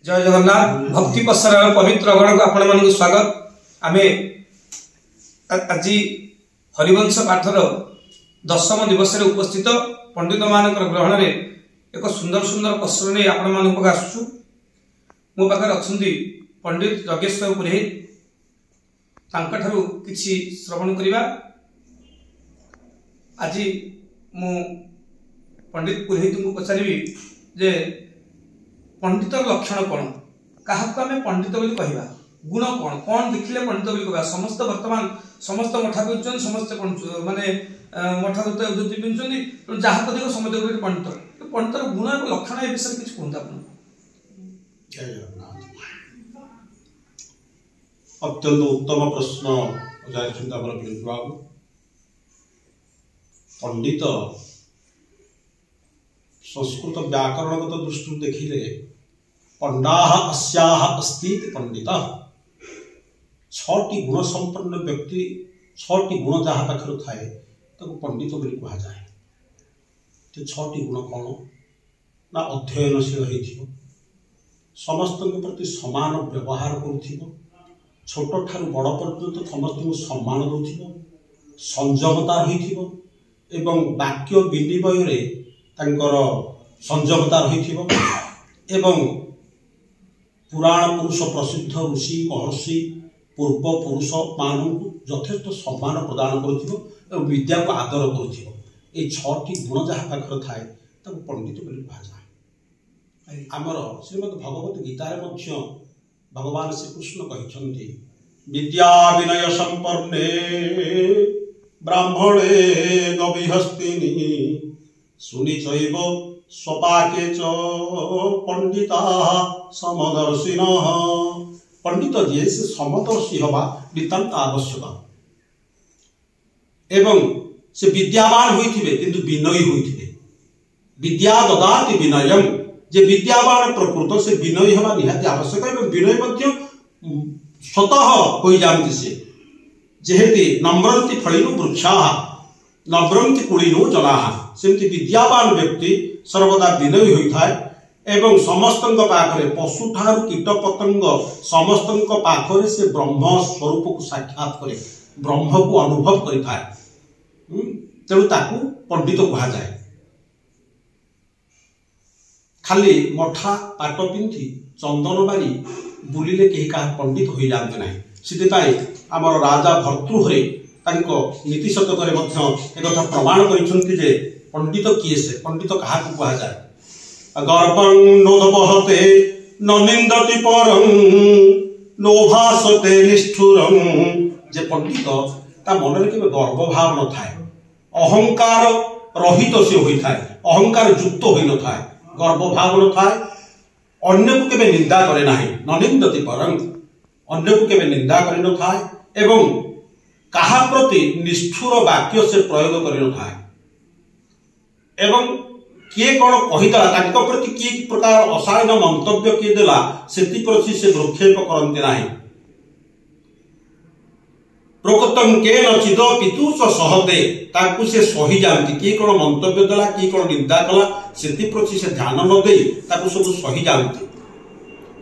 जय जगन्नाथ भक्ति पसरार पवित्र गण को आपण मानक स्वागत। आमे आज हरिवंश पाठर 10म दिवस रे उपस्थित पंडित मानक ग्रहण रे एक सुंदर सुंदर प्रश्न नहीं आपण मानक आसु। मो पाखर अछंती पंडित जगेश्वर पुरोहित, तांका ठारू किछि श्रवण करिबा। आज मु पंडित पुरोहित को पचारिबी जे पंडितर लक्षण कौन, क्या आम पंडित बोली कहवा, गुण कौन कौन देखिले पंडित बोली कहवा। समस्त वर्तमान समस्त मठा पिंधुन, समस्त माने मठा धोती पिंधुन, जहाँ को देखो समस्त पंडित पंडितर गुण लक्षण ए विषय किसी कहते आप। अत्यंत उत्तम प्रश्न पचार। पंडित संस्कृत व्याकरणगत दृष्टि देखिले पंडाह अस्याह अस्ति पंडित। 6टी गुण संपन्न व्यक्ति, 6टी गुण जहाँ पाखर थाए ताको पंडित बोली कहा जाए। तो 6टी गुण कौन ना अध्ययनशील होइथिबो, समस्त प्रति समान व्यवहार करुथिबो, छोट ठारू बड़ पर्यंत समस्त को सम्मान दउथिबो, संयमता होइथिबो एवं वाक्य विनिमय रे तांकर संयमता रहिथिबो एवं पुराण पुरुष प्रसिद्ध ऋषि महर्षि पूर्व पुरुष मानू यथेष्ट सम्मान प्रदान करुथिबो एवं विद्या को आदर करुथिबो। ए 6टी गुण जहाँ पाखर थाए ताको पंडित बोली कहा जाए। आमर श्रीमद् भगवत गीता रे मध्य भगवान श्री कृष्ण कहिसंती विद्या विनय संपन्ने ब्राह्मणे गविहस्तिनी सुनिचैव स्वपाके च पंडिता समदर्शिन। पंडित जे से समदर्शी हवा नितांत आवश्यक एवं से विद्यावान होइथिबे किंतु विनयी होइथिबे। विद्या ददाति विनयम, जे विद्यावान प्रकृत से विनयी हवा निहाती आवश्यक एवं विनय मध्य स्वतः होई जानति। से जेहेति नम्रन्ति फलिनो वृक्षाः नम्रन्ति कुलीनो जनाः, सेमति विद्यावान व्यक्ति सर्वदा विनयी होइथाय एवं समस्तंक पाखरे पशु ठारू कीट पतंग समस्तंक पाखरे से ब्रह्म स्वरूप को साक्षात करे, ब्रह्म को अनुभव करिथाय। तेणु ताकू पंडित कहा जाए। खाली मठा पाट पिंधि चंदन मारी बुलिले केही का पंडित हो जाते ना। सिथिपाई आमर राजा भर्तृहरि नीति शतक एक प्रमाण कर पंडित किए से पंडित क्या कहा जाए। गर्भं नोदपहते न निंदति परं नोभासते निष्ठुरं। जे पंडित ता मन में केबे गर्व भाव न थाए, अहंकार रहित से होइथाए, अहंकार युक्त होई न थाए, गर्व भाव न थाए, अन्य को केबे निंदा करे नाही। न निंदति परं, अन्य को केबे निंदा करे न थाए एवं कहा प्रति निष्ठुर वाक्य से प्रयोग कर न थाए एवं किए कौन कहीदेला तांको प्रति किए प्रकार अशालीन मंतव्य किए देला सेति प्रति से भ्रूक्षेप करते नाही। प्रकृतम के नचिद पितुष सहते, ताकू से सही जानती। किए कौन मंतव्य देला, किए कौन निंदा कला सेति प्रति से ध्यान न दे ताकू सब सही जानती।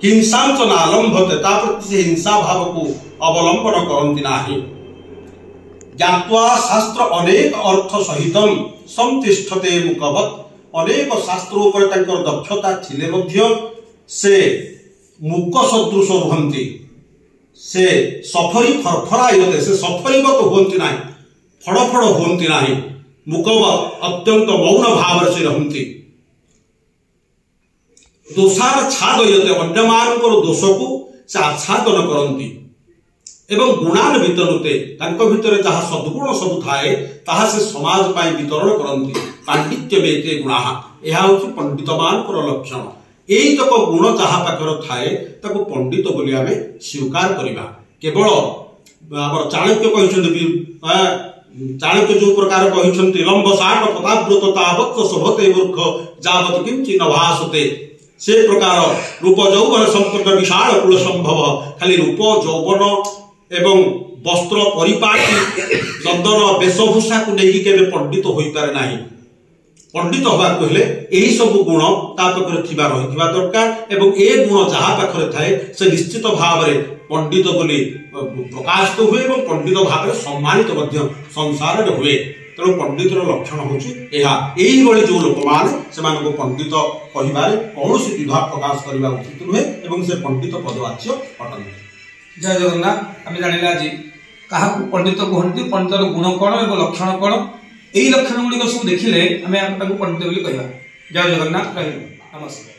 हिंसांच नालंभते, ता प्रति से हिंसा भाव को अवलंबन करती नाही। ज्ञात्वा शास्त्र अनेक अर्थ सहितम संतिष्ठते मुकवत। अनेक शास्त्रों पर तांकर दक्षता थिले मध्य से मुक सदृश रुहंती, से सफरी फरफरायते, से सफरीगत हुंती नाही, फड़फड़ हुंती नाही। मुकवत अत्यंत मौन भाव से रहंती। दोषार छादयते, अन्य मानकर दोष को से आच्छादन करंती एवं गुणान्वित नुते तांको भितरे जहाँ सद्गुण सब थाए ताहा से समाज पाई वितरण करंती। पांडित्य मेते गुणाः, यह होची पंडित मानकर लक्षण। एई तक गुण जहाँ पाखर थाए ताको पंडित बोली आमे स्वीकार करिबा। केवल आमर चाणक्य कहिसंती, चाणक्य जो प्रकार कहिसंती लंब साट पदाव्रत तावत् शोभते मूर्ख जावत् किंचि न भासते। से प्रकार रूप यौवन संपन्न विशाल कुल संभव, खाली रूप यौवन एवं वस्त्र परिपाटी चंदन वेशभूषा को लेकिन केबे पंडित होई पारे नाही। पंडित हवा कहले यही सब गुण ता पाखरे थिबा रहिथिबा दरकार एवं ए गुण जहा पाखरे थाए से निश्चित भाव में पंडित बोली प्रकाशित हुए एवं पंडित भाव में सम्मानित मध्य संसार में हुए। तेणु पंडितर लक्षण होई जो लोक मैंने पंडित कहबारे कौन द्विधा प्रकाश करने उचित नुहे एवं से पंडित पदवाच्य अटंती। जय जगन्नाथ। आम जाना आज क्या पंडित कहते पंडितर गुण कौन और लक्षण कौन यही लक्षण गुड़िक सब देखिले आम पंडित कहवा। जय जगन्नाथ। नमस्कार।